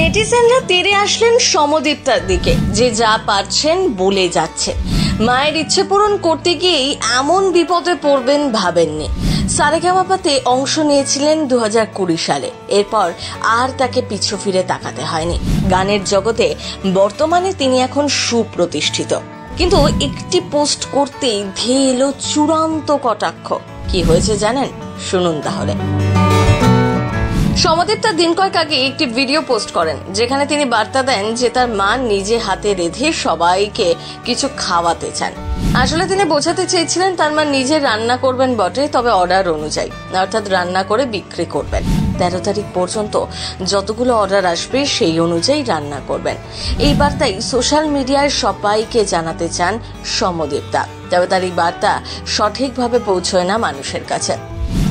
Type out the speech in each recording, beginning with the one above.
নেটিজেনরা তেড়ে আসলেন সমদীপ্তার দিকে, যে যা পারছেন বলে যাচ্ছে। মায়ের ইচ্ছে পূরণ করতে গিয়েই এমন বিপদে পড়বেন ভাবেননি। সারেগামাপাতে অংশ নিয়েছিলেন 2020 সালে। এরপর আর তাকে পিছু ফিরে তাকাতে হয়নি। গানের জগতে বর্তমানে তিনি এখন সুপ্রতিষ্ঠিত, কিন্তু একটি পোস্ট করতেই ধেয়ে এলো চূড়ান্ত কটাক্ষ। কি হয়েছে জানেন? শুনুন তাহলে। সমদীপ্তা দিন কয়েক আগে একটি ভিডিও পোস্ট করেন, যেখানে তিনি বার্তা দেন যে তার মা নিজে হাতে রেঁধে সবাইকে কিছু খাওয়াতে চান। আসলে তিনি বোঝাতে চেয়েছিলেন তার মা নিজে রান্না করবেন বটে, তবে অর্ডার অনুযায়ী, অর্থাৎ রান্না করে বিক্রি করবেন। 13 তারিখ পর্যন্ত যতগুলো অর্ডার আসবে সেই অনুযায়ী রান্না করবেন। এই বার্তাই সোশ্যাল মিডিয়ায় সবাইকে জানাতে চান সমদীপ্তা। তবে তার এই বার্তা সঠিকভাবে পৌঁছয় না মানুষের কাছে।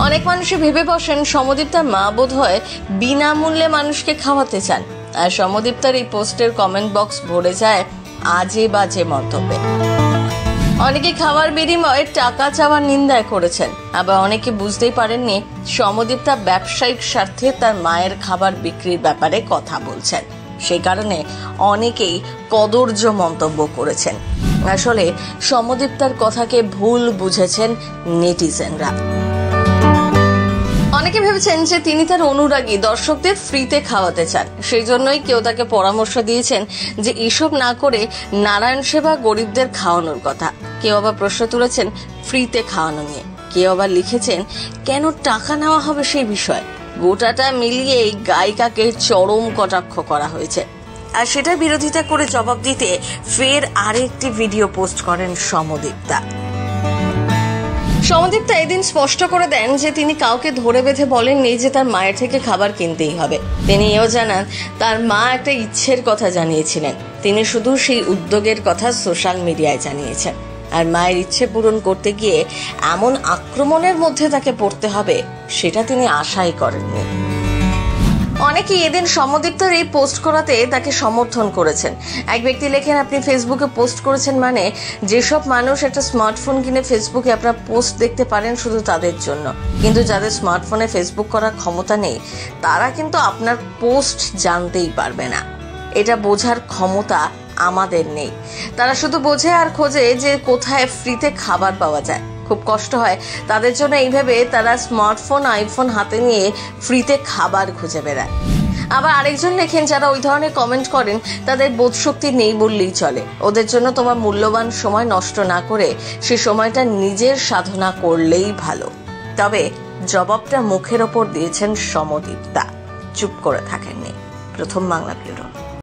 অনেক মানুষই ভেবে বসেন সমদীপ্তার মা বোধহয় বিনামূল্যে মানুষকে খাওয়াতে চান, আর সমদীপ্তার এই পোস্টের কমেন্ট বক্স ভরে যায় আজে বাজে মন্তব্যে। অনেকে খাওয়ার বিনিময়ে টাকা চাওয়ার নিন্দায় করেছেন, আবার অনেকে বুঝতেই পারেননি সমদীপ্তা ব্যবসায়িক স্বার্থে তার মায়ের খাবার বিক্রির ব্যাপারে কথা বলছেন। সেই কারণে অনেকেই কদর্য মন্তব্য করেছেন। আসলে সমদীপ্তার কথাকে ভুল বুঝেছেন নেটিজেনরা। অনেকে ভেবেছেন যে তিনি তার অনুরাগী দর্শকদের ফ্রিতে খাওয়াতে চান, সেই জন্যই কেউ তাকে পরামর্শ দিয়েছেন যে এসব না করে নারায়ণ সেবা গরিবদের খাওয়ানোর কথা। কেউ আবার প্রশ্ন তুলেছেন ফ্রিতে খাওয়ানো নিয়ে। কেউ আবার লিখেছেন কেন টাকা নেওয়া হবে সেই বিষয়ে। গোটাটা মিলিয়ে এই গায়িকাকে চরম কটাক্ষ করা হয়েছে। আর সেটার বিরোধিতা করে জবাব দিতে ফের আরেকটি ভিডিও পোস্ট করেন সমদীপ্তা। সমদীপ্তা এদিন স্পষ্ট করে দেন যে তিনি কাউকে ধরে বেঁধে বলেননি যে তার মায়ের থেকে খাবার কিনতেই হবে। তিনি এও জানান তার মা একটা ইচ্ছের কথা জানিয়েছিলেন, তিনি শুধু সেই উদ্যোগের কথা সোশ্যাল মিডিয়ায় জানিয়েছেন। আর মায়ের ইচ্ছে পূরণ করতে গিয়ে এমন আক্রমণের মধ্যে তাকে পড়তে হবে সেটা তিনি আশাই করেননি। অনেকেই এদিন সমদীপ্তার এই পোস্ট করাতে তাকে সমর্থন করেছেন। এক ব্যক্তি লেখেন, আপনি ফেসবুকে পোস্ট করেছেন মানে যেসব মানুষ একটা স্মার্টফোন কিনে ফেসবুকে আপনার পোস্ট দেখতে পারেন শুধু তাদের জন্য, কিন্তু যাদের স্মার্টফোনে ফেসবুক করার ক্ষমতা নেই তারা কিন্তু আপনার পোস্ট জানতেই পারবে না। এটা বোঝার ক্ষমতা আমাদের নেই। তারা শুধু বোঝে আর খোঁজে যে কোথায় ফ্রিতে খাবার পাওয়া যায়। খুব কষ্ট হয় তাদের জন্য। এইভাবে তারা স্মার্টফোন আইফোন হাতে নিয়ে ফ্রিতে খাবার খুঁজে বেড়ায়। আবার আরেকজন লেখেন, যারা ওই ধরনের কমেন্ট করেন তাদের বোধশক্তি নেই বললেই চলে। ওদের জন্য তোমার মূল্যবান সময় নষ্ট না করে সে সময়টা নিজের সাধনা করলেই ভালো। তবে জবাবটা মুখের ওপর দিয়েছেন সমদীপ্তা, চুপ করে থাকেননি। প্রথম বাংলা ব্যুরো।